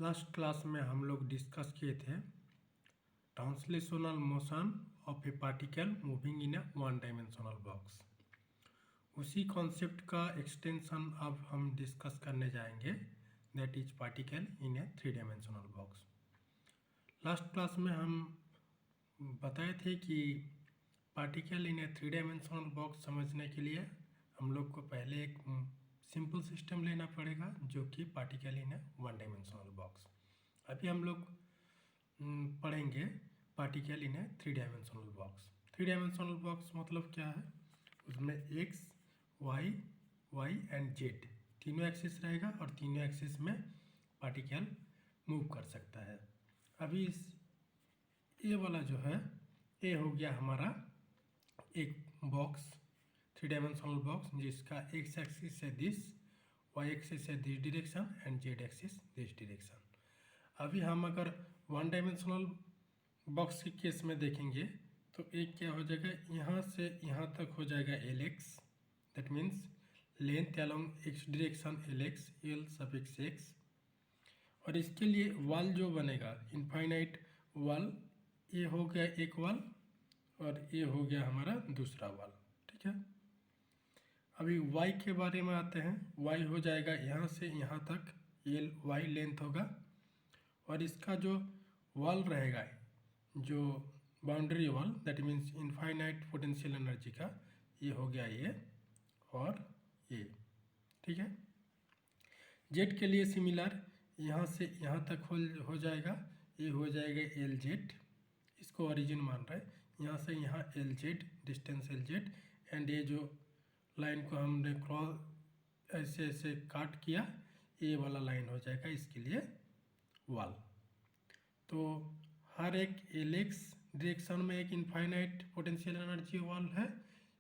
Last class में हम लोग डिस्कस किए थे translational motion of A particle moving in a one dimensional box. उसी कॉन्सेप्ट का एक्सटेंशन अब हम डिस्कस करने जाएंगे, that is particle in a three dimensional box. Last class में हम बताए थे कि particle in a three dimensional box समझने के लिए हम लोग को पहले एक सिंपल सिस्टम लेना पड़ेगा जो कि particle in a one dimensional box. अभी हम लोग पढ़ेंगे particle in a three dimensional box. Three dimensional box मतलब क्या है, उसमें X Y Y and Z तीनों एक्सिस रहेगा और तीनों एक्सिस में पार्टिकल मूव कर सकता है। अभी इस ए वाला जो है, ए हो गया हमारा एक बॉक्स, थ्री डायमेंशनल बॉक्स जिसका एक्स एक्सिस है दिस, वाई एक्सिस है this direction and Z axis this direction. अभी हम अगर वन डायमेंशनल बॉक्स के केस में देखेंगे तो एक क्या हो जाएगा, यहाँ से यहाँ तक हो जाएगा L x, that means length along x direction L X, L suffix x. और इसके लिए वॉल जो बनेगा इनफाइनाइट वॉल, ये हो गया एक वॉल और ये हो गया हमारा दूसरा वॉल, ठीक है। अभी y के बारे में आते हैं, y हो जाएगा यहाँ से यहाँ तक एल वाई लेंथ होगा और इसका जो वॉल रहेगा, जो boundary wall that means infinite potential energy का, ये हो गया ये और ये, ठीक है। जेड के लिए सिमिलर, यहाँ से यहाँ तक हो जाएगा, ये हो जाएगा एल जेड, इसको ओरिजिन मान रहे हैं, यहाँ से यहाँ L Z distance L Z and ये जो लाइन को हमने क्रॉस ऐसे ऐसे काट किया, ये वाला लाइन हो जाएगा इसके लिए वॉल। तो हर एक एल एक्स डायरेक्शन में एक इनफाइनाइट पोटेंशियल एनर्जी वॉल है,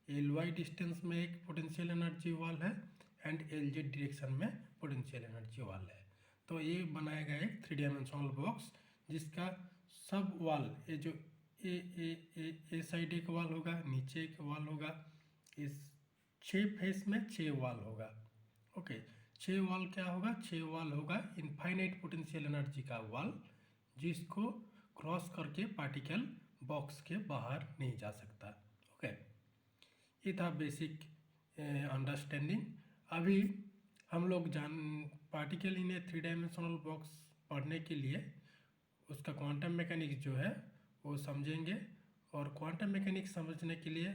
एल वाई डिस्टेंस में एक पोटेंशियल एनर्जी वॉल है एंड एल जेड डायरेक्शन में पोटेंशियल एनर्जी वॉल है। तो ये बनाएगा एक थ्री डायमेंशनल बॉक्स जिसका सब वॉल, ये जो ए साइड एक वॉल होगा, नीचे एक वॉल होगा, इस 6 फेस में 6 वॉल होगा। ओके, 6 वॉल क्या होगा, 6 वॉल होगा इनफाइनाइट पोटेंशियल एनर्जी का वॉल जिसको क्रॉस करके पार्टिकल बॉक्स के बाहर नहीं जा सकता। ओके, ये था बेसिक अंडरस्टैंडिंग। अभी हम लोग particle in a three dimensional box पढ़ने के लिए उसका क्वांटम मैकेनिक्स जो है वो समझेंगे, और क्वांटम मैकेनिक्स समझने के लिए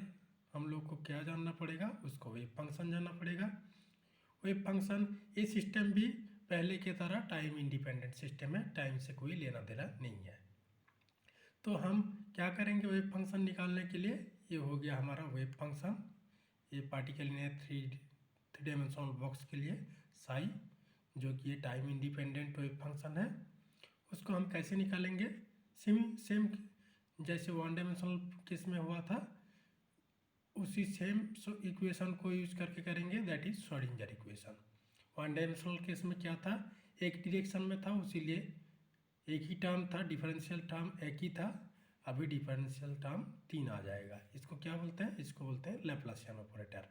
हम लोग को क्या जानना पड़ेगा, उसको वेव फंक्शन जानना पड़ेगा। वेव फंक्शन, ये सिस्टम भी पहले की तरह टाइम इंडिपेंडेंट सिस्टम है, टाइम से कोई लेना देना नहीं है। तो हम क्या करेंगे वेव फंक्शन निकालने के लिए, ये हो गया हमारा वेव फंक्शन, ये particle in three dimensional box के लिए साई, जो कि ये टाइम इंडिपेंडेंट वेव फंक्शन है। उसको हम कैसे निकालेंगे, सेम जैसे वन डायमेंशनल केस में हुआ था उसी सेम इक्वेशन को यूज करके करेंगे, that is Schrodinger equation. One dimensional case में क्या था, एक डायरेक्शन में था, इसीलिए एक ही टर्म था, डिफरेंशियल टर्म एक ही था। अभी डिफरेंशियल टर्म 3 आ जाएगा। इसको क्या बोलते हैं, इसको बोलते हैं लैप्लासियन ऑपरेटर।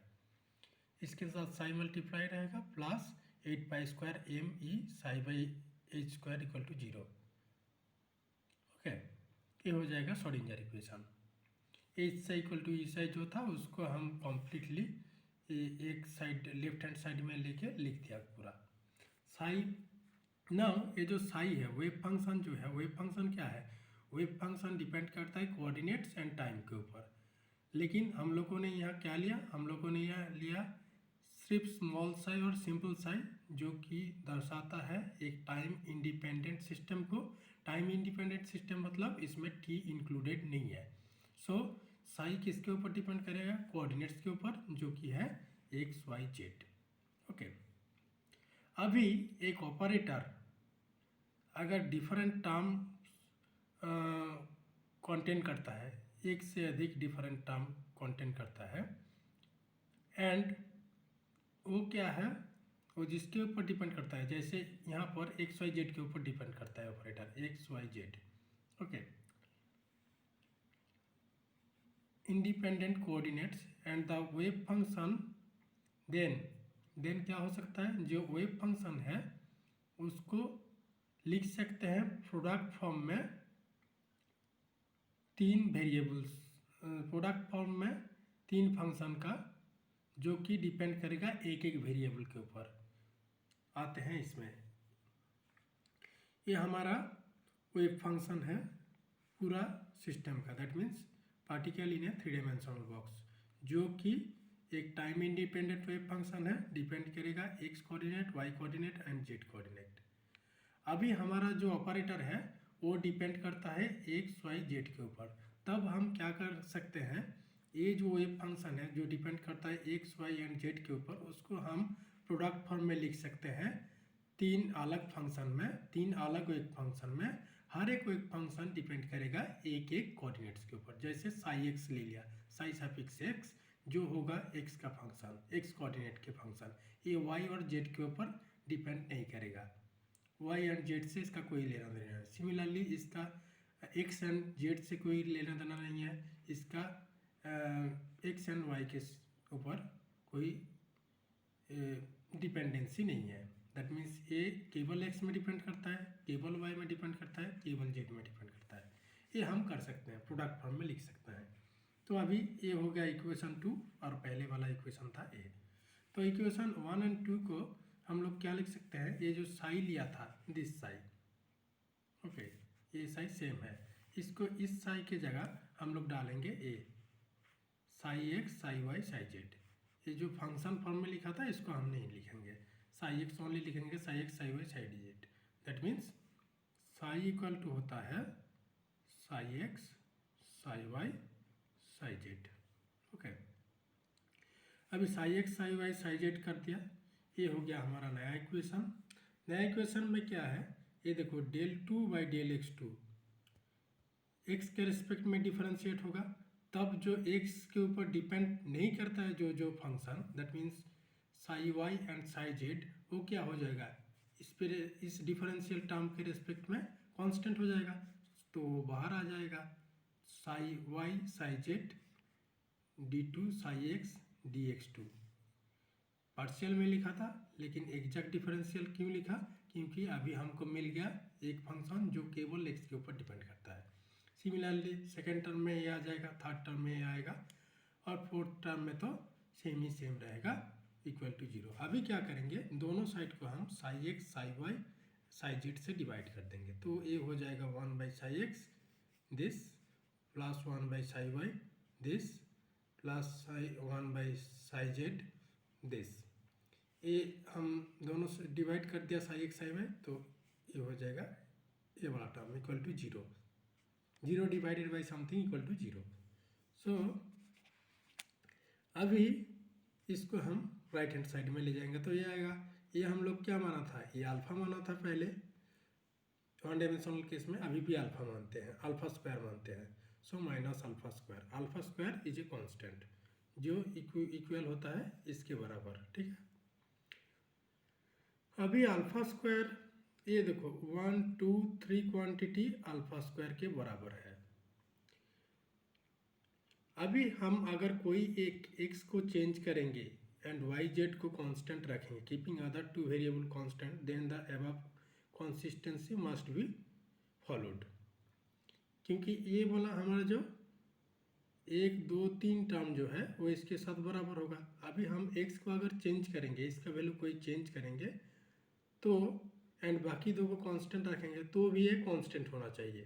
इसके साथ साई मल्टीप्लाई रहेगा प्लस 8 पाई² M E psi by H square equal to 0। Okay, ये हो जाएगा Schrodinger equation. H psi equal to E psi जो था उसको हम कम्प्लीटली एक साइड लेफ्ट हैंड साइड में लेके लिख दिया पूरा साई। ना ये जो साई है वेव फंक्शन जो है, वेव फंक्शन क्या है, वेव फंक्शन डिपेंड करता है कोऑर्डिनेट्स एंड टाइम के ऊपर। लेकिन हम लोगों ने यहाँ क्या लिया, हम लोगों ने यहाँ लिया सिर्फ स्मॉल साई और सिंपल साई, जो कि दर्शाता है एक टाइम इंडिपेंडेंट सिस्टम को। टाइम इंडिपेंडेंट सिस्टम मतलब इसमें टी इंक्लूडेड नहीं है। सो साई किसके ऊपर डिपेंड करेगा, कोऑर्डिनेट्स के ऊपर, जो कि है एक्स वाई जेड। ओके, अभी एक ऑपरेटर अगर डिफरेंट टर्म कंटेन करता है, एक से अधिक डिफरेंट टर्म कंटेन करता है, एंड वो क्या है, वो जिसके ऊपर डिपेंड करता है, जैसे यहाँ पर एक्स वाई जेड के ऊपर डिपेंड करता है operator X Y Z. Okay, independent coordinates and the wave function, then क्या हो सकता है, जो वेव फंक्शन है उसको लिख सकते हैं प्रोडक्ट फॉर्म में तीन वेरिएबल्स, प्रोडक्ट फॉर्म में तीन फंक्शन का जो कि डिपेंड करेगा एक एक वेरिएबल के ऊपर आते हैं। इसमें ये हमारा वेव फंक्शन है पूरा सिस्टम का, that means particle in a 3 dimensional box, जो कि एक टाइम इंडिपेंडेंट वेव फंक्शन है, डिपेंड करेगा X coordinate, Y coordinate and Z coordinate. अभी हमारा जो ऑपरेटर है वो डिपेंड करता है एक्स वाई जेड के ऊपर। तब हम क्या कर सकते हैं, ये जो वेव फंक्शन है जो डिपेंड करता है एक्स वाई एंड जेड के ऊपर, उसको हम प्रोडक्ट फॉर्म में लिख सकते हैं तीन अलग फंक्शन में, तीन अलग वेव फंक्शन में। हर एक वेव फंक्शन डिपेंड करेगा एक एक कोऑर्डिनेट्स के ऊपर। जैसे साई एक्स ले लिया, साई सफिक्स एक्स जो होगा एक्स का फंक्शन, एक्स कोऑर्डिनेट के फंक्शन, ये वाई और जेड के ऊपर डिपेंड नहीं करेगा, वाई एंड जेड से इसका कोई लेना देना है। सिमिलरली इसका एक्स एंड जेड से कोई लेना देना नहीं है, इसका एक्स एंड वाई के ऊपर कोई डिपेंडेंसी नहीं है। दैट मीन्स ये केवल एक्स में डिपेंड करता है, केवल वाई में डिपेंड करता है, केवल जेड में डिपेंड करता है। ये हम कर सकते हैं, प्रोडक्ट फॉर्म में लिख सकते हैं। तो अभी ये हो गया इक्वेशन 2 और पहले वाला इक्वेशन था ए। तो इक्वेशन 1 एंड 2 को हम लोग क्या लिख सकते हैं, ये जो साई लिया था दिस साई, ओके, ये साई सेम है, इसको इस साई के जगह हम लोग डालेंगे A, psi X psi Y psi Z. ये जो फंक्शन फॉर्म में लिखा था इसको हम नहीं लिखेंगे, साई एक्स ओनली लिखेंगे, psi X psi Y psi Z. That means psi equal to होता है psi X psi Y psi Z, okay. अभी psi X psi Y psi Z कर दिया, ये हो गया हमारा नया इक्वेशन। नया इक्वेशन में क्या है, ये देखो del 2 by del X 2 X के रिस्पेक्ट में डिफरेंशिएट होगा, तब जो एक्स के ऊपर डिपेंड नहीं करता है जो function, that means psi Y and psi Z, वो क्या हो जाएगा, इस डिफरेंशियल टर्म के रिस्पेक्ट में कांस्टेंट हो जाएगा, तो बाहर आ जाएगा psi Y psi Z d2 psi X D X 2। Partial में लिखा था लेकिन एग्जैक्ट डिफरेंशियल क्यों लिखा, क्योंकि अभी हमको मिल गया एक फंक्शन जो केवल एक्स के ऊपर डिपेंड करता है। सिमिलरली सेकेंड टर्म में ये आ जाएगा, थर्ड टर्म में ये आएगा, और फोर्थ टर्म में तो सेम ही सेम रहेगा, इक्वल टू 0। अभी क्या करेंगे, दोनों साइड को हम psi X psi Y psi Z से डिवाइड कर देंगे, तो ये हो जाएगा 1 by psi X this plus 1 by psi Y this plus 1 by psi Z this. ये हम दोनों से डिवाइड कर दिया साई एक्स साई वाई, तो ये हो जाएगा ये वाला term equal to 0, 0 divided by something equal to 0। So अभी इसको हम राइट हैंड साइड में ले जाएंगे, तो ये आएगा, ये हम लोग क्या माना था, ये अल्फा माना था पहले 1 डायमेंशनल केस में, अभी भी अल्फा मानते हैं, अल्फा स्क्वायर मानते हैं। So minus alpha square is a constant जो इक्वल होता है इसके बराबर, ठीक है। अभी अल्फा स्क्वायर ये देखो 1 2 3 क्वांटिटी अल्फा स्क्वायर के बराबर है। अभी हम अगर कोई एक एक्स को चेंज करेंगे एंड वाई जेड को कांस्टेंट रखेंगे, keeping other two variable constant, then the above consistency must be followed. क्योंकि ये बोला हमारा जो 1 2 3 टर्म जो है वो इसके साथ बराबर होगा। अभी हम एक्स को अगर चेंज करेंगे, इसका वैल्यू कोई चेंज करेंगे तो एंड बाकी दो को कांस्टेंट रखेंगे तो भी ये कांस्टेंट होना चाहिए,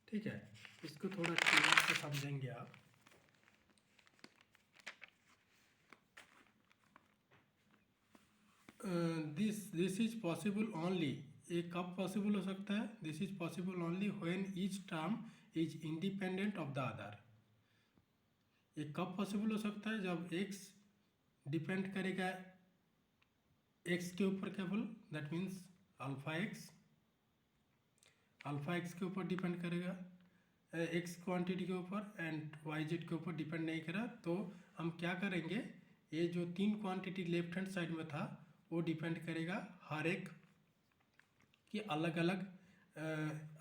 ठीक है। इसको थोड़ा क्लियर से समझेंगे आप। दिस इज पॉसिबल ओनली, ये कब पॉसिबल हो सकता है, this is possible only when each term is independent of the other. ये कब पॉसिबल हो सकता है, जब x डिपेंड करेगा x के ऊपर केवल, दैट मीन्स अल्फा एक्स के ऊपर डिपेंड करेगा x क्वांटिटी के ऊपर एंड वाई जेड के ऊपर डिपेंड नहीं करा, तो हम क्या करेंगे, ये जो 3 क्वांटिटी लेफ्ट हैंड साइड में था वो डिपेंड करेगा हर एक की अलग अलग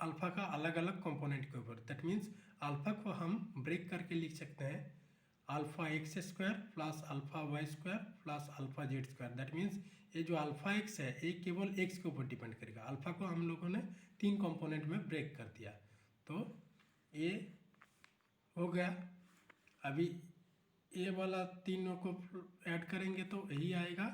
अल्फ़ा का अलग अलग कंपोनेंट के ऊपर। दैट मीन्स अल्फ़ा को हम ब्रेक करके लिख सकते हैं alpha X square plus alpha Y square plus alpha Z square. That means ये जो अल्फा एक्स है ये केवल एक्स के ऊपर डिपेंड करेगा। अल्फा को हम लोगों ने 3 कंपोनेंट में ब्रेक कर दिया, तो ये हो गया। अभी ये वाला तीनों को ऐड करेंगे तो यही आएगा,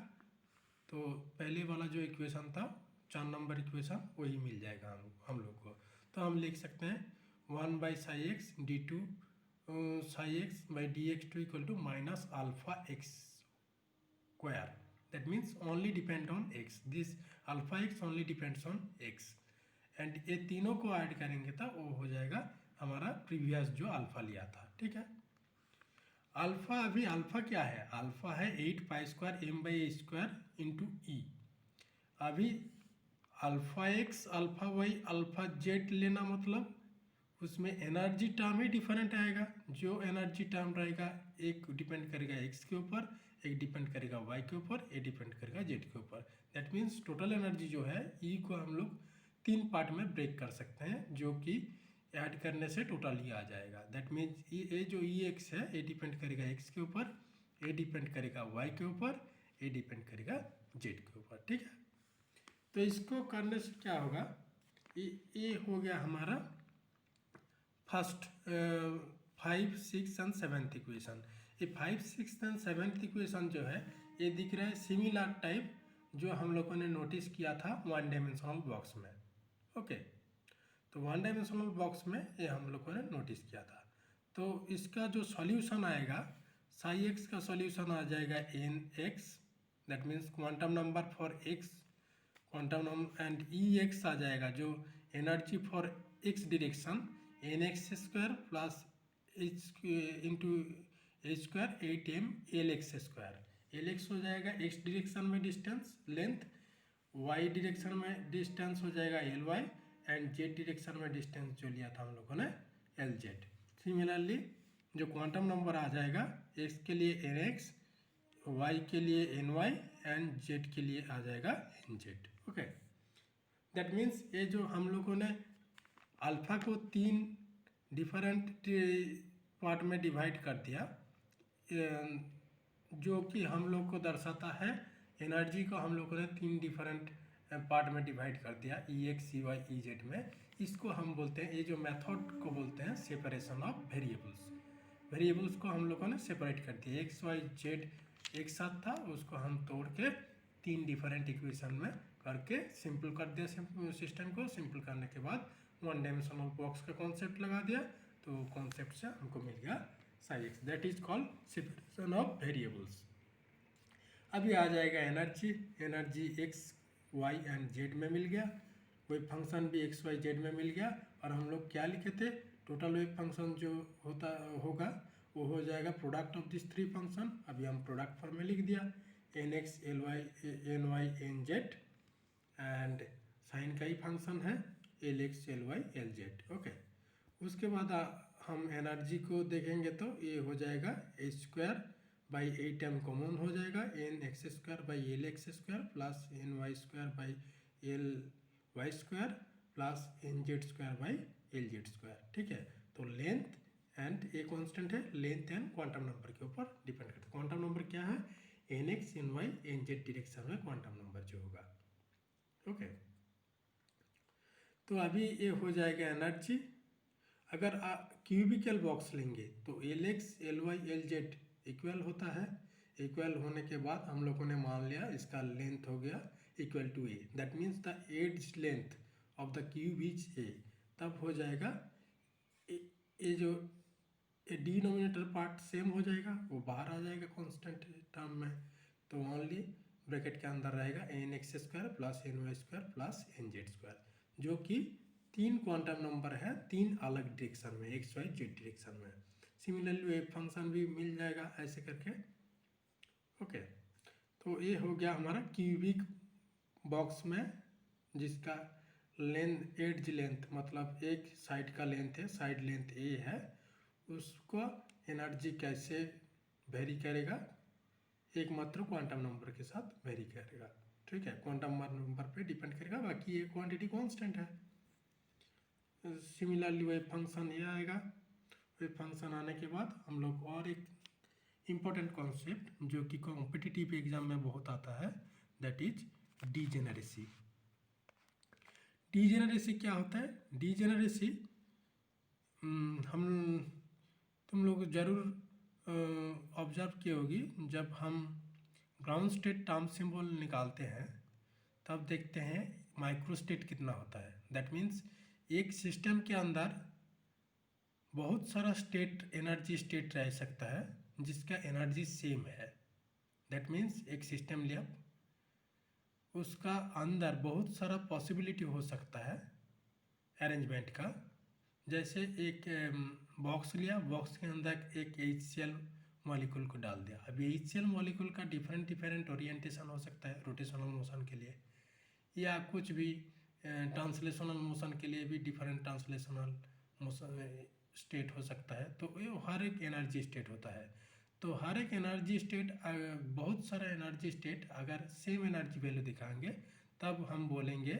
तो पहले वाला जो इक्वेशन था 4 नंबर इक्वेशन वही मिल जाएगा हम लोग को। तो हम लिख सकते हैं 1/साई X d2 psi X by D X two equal to minus alpha X square. That means only depend on x. This alpha x only depends on x. And ये तीनों को ऐड करेंगे तो वो हो जाएगा हमारा प्रीवियस जो अल्फा लिया था। ठीक है, अल्फा अभी अल्फा क्या है? अल्फा है 8 pi square m/a² into E. अभी alpha X alpha Y alpha Z लेना मतलब उसमें एनर्जी टर्म ही डिफरेंट आएगा। जो एनर्जी टर्म रहेगा एक डिपेंड करेगा एक्स के ऊपर, एक डिपेंड करेगा वाई के ऊपर, एक डिपेंड करेगा जेड के ऊपर। दैट मीन्स टोटल एनर्जी जो है ई को हम लोग 3 पार्ट में ब्रेक कर सकते हैं, जो कि ऐड करने से टोटल ही आ जाएगा। दैट मीन्स ये जो ई एक्स है ये डिपेंड करेगा एक्स के ऊपर, ये डिपेंड करेगा वाई के ऊपर, ये डिपेंड करेगा जेड के ऊपर। ठीक है, तो इसको करने से क्या होगा, ये हो गया हमारा फर्स्ट 5, 6 एंड 7th इक्वेशन। ये 5, 6 एंड 7th इक्वेशन जो है ये दिख रहा है सिमिलर टाइप जो हम लोगों ने नोटिस किया था 1 डायमेंशनल बॉक्स में। ओके, तो 1 डायमेंशनल बॉक्स में ये हम लोगों ने नोटिस किया था। तो इसका जो सॉल्यूशन आएगा, साई एक्स का सॉल्यूशन आ जाएगा N X, that means quantum number for X, quantum number and E X आ जाएगा जो energy for X direction N X square plus H into H square 8m L X square. L X हो जाएगा X direction में distance length, Y direction में distance हो जाएगा L Y, and Z direction में डिस्टेंस जो लिया था हम लोगों ने एल जेड। सिमिलरली जो क्वांटम नंबर आ जाएगा एक्स के लिए एन एक्स, वाई के लिए एन वाई एंड जेड के लिए आ जाएगा N Z. Okay, that means ये जो हम लोगों ने अल्फा को 3 डिफरेंट पार्ट में डिवाइड कर दिया, जो कि हम लोग को दर्शाता है एनर्जी को हम लोगों ने 3 डिफरेंट पार्ट में डिवाइड कर दिया E X, E Y, E Z में। इसको हम बोलते हैं, ये जो मेथड को बोलते हैं सेपरेशन ऑफ वेरिएबल्स। वेरिएबल्स को हम लोगों ने सेपरेट कर दिया, एक्स वाई जेड एक साथ था, उसको हम तोड़ के 3 डिफरेंट इक्वेशन में करके सिंपल कर दिया। सिस्टम को सिंपल करने के बाद 1 डायमेंशनल बॉक्स का कॉन्सेप्ट लगा दिया, तो कॉन्सेप्ट से हमको मिल गया psi X. That is called separation of variables. अभी आ जाएगा energy, energy X Y and Z में मिल गया, वेव फंक्शन भी एक्स वाई जेड में मिल गया, और हम लोग क्या लिखे थे, टोटल वेव फंक्शन जो होगा वो हो जाएगा प्रोडक्ट ऑफ दिस 3 फंक्शन। अभी हम प्रोडक्ट फॉर्म में लिख दिया N X L Y N Y N Z, and sine का ही फंक्शन है L X L Y L Z. Okay, उसके बाद हम एनर्जी को देखेंगे तो ये हो जाएगा H square by 8m common हो जाएगा, N X square by L X square plus N Y square by L Y square plus N Z square by L Z square. ठीक है, तो लेंथ एंड ए कांस्टेंट है, length and quantum number के ऊपर depend करता है। Quantum number क्या है, N X N Y N Z direction में क्वांटम नंबर जो होगा। ओके, तो अभी ये हो जाएगा एनर्जी। अगर क्यूबिकल बॉक्स लेंगे तो L X L Y L Z equal होता है। इक्वल होने के बाद हम लोगों ने मान लिया इसका लेंथ हो गया equal to A, that means the edge length of the cube is A. तब हो जाएगा ये जो डिनोमिनेटर पार्ट सेम हो जाएगा, वो बाहर आ जाएगा कांस्टेंट टर्म में, तो ओनली ब्रैकेट के अंदर रहेगा N X square plus N Y square plus N Z square, जो कि 3 क्वांटम नंबर है 3 अलग डायरेक्शन में, एक्स वाई जेड डायरेक्शन में। सिमिलरली वेव फंक्शन भी मिल जाएगा ऐसे करके। ओके, तो ये हो गया हमारा क्यूबिक बॉक्स में, जिसका लेंथ एड्ज लेंथ मतलब एक साइड का लेंथ है, साइड लेंथ ए है, उसको एनर्जी कैसे वेरी करेगा, एकमात्र क्वांटम नंबर के साथ वेरी करेगा। ठीक है, क्वांटम नंबर पे डिपेंड करेगा, बाकी ये क्वांटिटी कांस्टेंट है। सिमिलरली वेव फंक्शन ये आएगा। वेव फंक्शन आने के बाद हम लोग और एक इम्पोर्टेंट कॉन्सेप्ट जो कि कॉम्पिटिटिव एग्जाम में बहुत आता है, दैट इज डीजेनरेसी। डीजेनरेसी क्या होता है? डीजेनरेसी हम तुम लोग जरूर ऑब्जर्व किए होगी, जब हम ग्राउंड स्टेट टर्म सिंबल निकालते हैं तब देखते हैं माइक्रो स्टेट कितना होता है। दैट मीन्स एक सिस्टम के अंदर बहुत सारा स्टेट एनर्जी स्टेट रह सकता है जिसका एनर्जी सेम है। दैट मीन्स एक सिस्टम लिया, उसका अंदर बहुत सारा पॉसिबिलिटी हो सकता है अरेंजमेंट का। जैसे एक बॉक्स लिया, बॉक्स के अंदर एक HCl मॉलिक्यूल को डाल दिया। अब HCl मॉलिक्यूल का डिफरेंट ओरिएंटेशन हो सकता है रोटेशनल मोशन के लिए, या कुछ भी ट्रांसलेशनल मोशन के लिए भी डिफरेंट ट्रांसलेशनल मोशन स्टेट हो सकता है। तो ये हर एक एनर्जी स्टेट होता है। तो हर एक एनर्जी स्टेट, बहुत सारा एनर्जी स्टेट अगर सेम एनर्जी वैल्यू दिखाएंगे तब हम बोलेंगे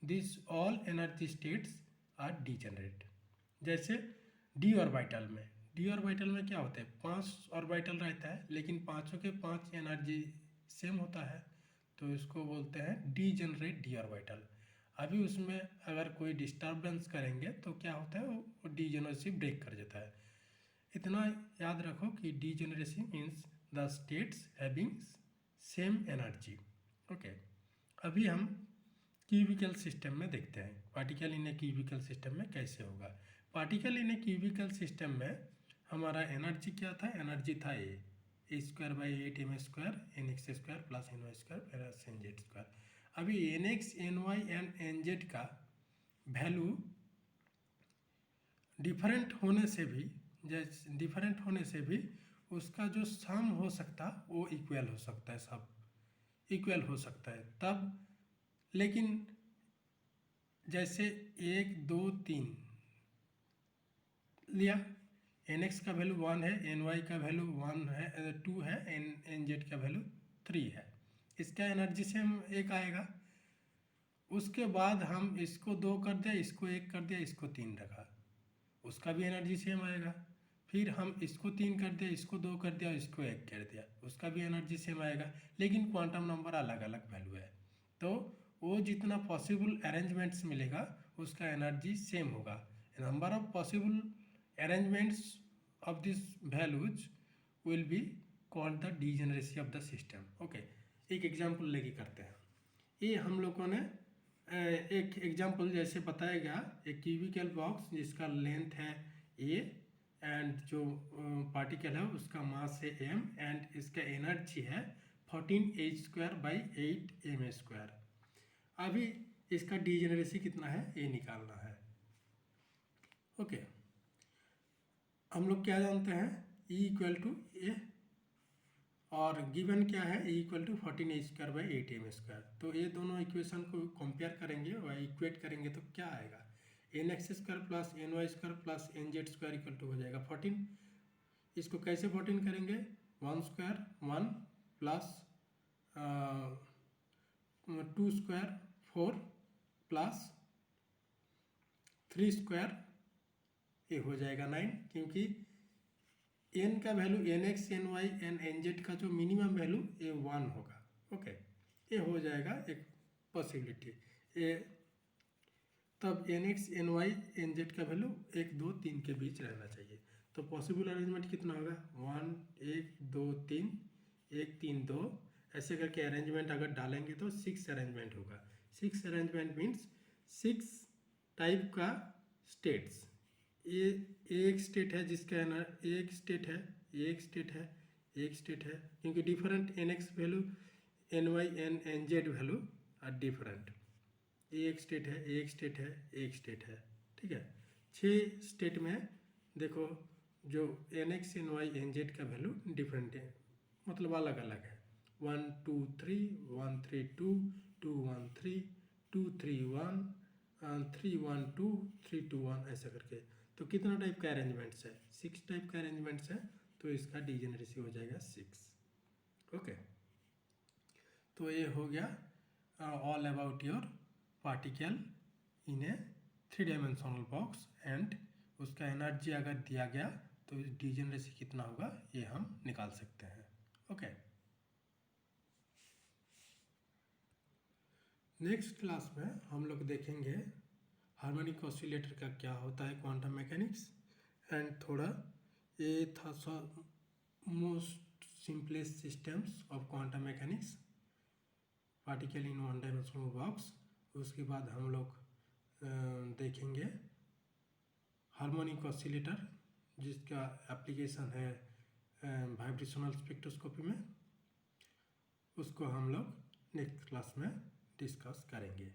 this all energy states are degenerate. जैसे डी ऑर्बिटल में क्या होता है? 5 ऑर्बिटल रहता है लेकिन पाँचों के 5 एनर्जी सेम होता है, तो इसको बोलते हैं डीजेनरेट डी ऑर्बिटल। अभी उसमें अगर कोई डिस्टर्बेंस करेंगे तो क्या होता है, वो डीजेनरेसी ब्रेक कर देता है। इतना याद रखो कि degeneracy means the states having same energy. Okay, अभी हम क्यूबिकल सिस्टम में देखते हैं particle in a cubical system में कैसे होगा। Particle in a cubical system में हमारा एनर्जी क्या था? एनर्जी था A square by 8m² nx² plus ny² plus nz²। अभी nx ny एंड nz का वैल्यू डिफरेंट होने से भी उसका जो सम हो सकता वो इक्वल हो सकता है, सब इक्वल हो सकता है तब। लेकिन जैसे 1 2 3 लिया, nx का वैल्यू 1 है, ny का वैल्यू 1 है 2 है, nz का वैल्यू 3 है, इसका एनर्जी सेम एक आएगा। उसके बाद हम इसको 2 कर दिया, इसको 1 कर दिया, इसको 3 रखा, उसका भी एनर्जी सेम आएगा। फिर हम इसको 3 कर दिया, इसको 2 कर दिया, इसको 1 कर दिया, उसका भी एनर्जी सेम आएगा। लेकिन क्वांटम नंबर अलग अलग वैल्यू है, तो वो जितना पॉसिबल अरेंजमेंट्स मिलेगा उसका एनर्जी सेम होगा। Number of possible arrangements of this values will be called the degeneracy of the system. Okay, एक एग्जाम्पल लेके करते हैं। ये हम लोगों ने एक एग्जाम्पल जैसे बताया गया, एक क्यूबिकल बॉक्स जिसका लेंथ है a एंड जो पार्टिकल है उसका मास है m एंड इसका एनर्जी है 14h² बाई 8m²। अभी इसका डीजेनरेसी कितना है ये निकालना है। ओके, हम लोग क्या जानते हैं, E = a और गिवन क्या है, E = 14h² बाई 8m²। तो ये दोनों इक्वेशन को कंपेयर करेंगे और इक्वेट करेंगे तो क्या आएगा, nx² plus ny² plus nz² हो जाएगा 14। इसको कैसे 14 करेंगे, 1² 1 प्लस 2² 4 प्लस 3² ये हो जाएगा 9, क्योंकि n का value nx ny and nz का जो मिनिमम वैल्यू ये 1 होगा। ओके, ये हो जाएगा एक पॉसिबिलिटी ये, तब nx ny nz का वैल्यू 1 2 3 के बीच रहना चाहिए। तो पॉसिबल अरेंजमेंट कितना होगा, 1 1 2 3 1 3 2 ऐसे करके अरेंजमेंट अगर डालेंगे तो 6 अरेंजमेंट होगा। 6 अरेंजमेंट मीन्स 6 टाइप का स्टेट्स। ये एक स्टेट है जिसका एक स्टेट है क्योंकि different nx value ny and nz value are different. एक स्टेट है, ठीक है। 6 स्टेट में देखो जो nx ny nz का वैल्यू डिफरेंट है, मतलब अलग अलग है। 1 2 3 1 3 2 2 1 3 2 3 1 3 1 2 3 2 1 ऐसा करके। तो कितना टाइप का अरेंजमेंट्स है, 6 टाइप का अरेंजमेंट्स है, तो इसका डीजेनरेसी हो जाएगा 6। ओके, तो ये हो गया all about your particle in a 3 dimensional box and उसका एनर्जी अगर दिया गया तो डीजेनरेसी कितना होगा ये हम निकाल सकते हैं। ओके। नेक्स्ट क्लास में हम लोग देखेंगे हार्मोनिक ऑसिलेटर का क्या होता है क्वांटम मैकेनिक्स, एंड थोड़ा ये था most simplest systems of quantum mechanics, particle in one dimensional box. उसके बाद हम लोग देखेंगे हार्मोनिक ऑसिलेटर जिसका एप्लीकेशन है वाइब्रेशनल स्पेक्ट्रोस्कोपी में। उसको हम लोग नेक्स्ट क्लास में डिस्कस करेंगे।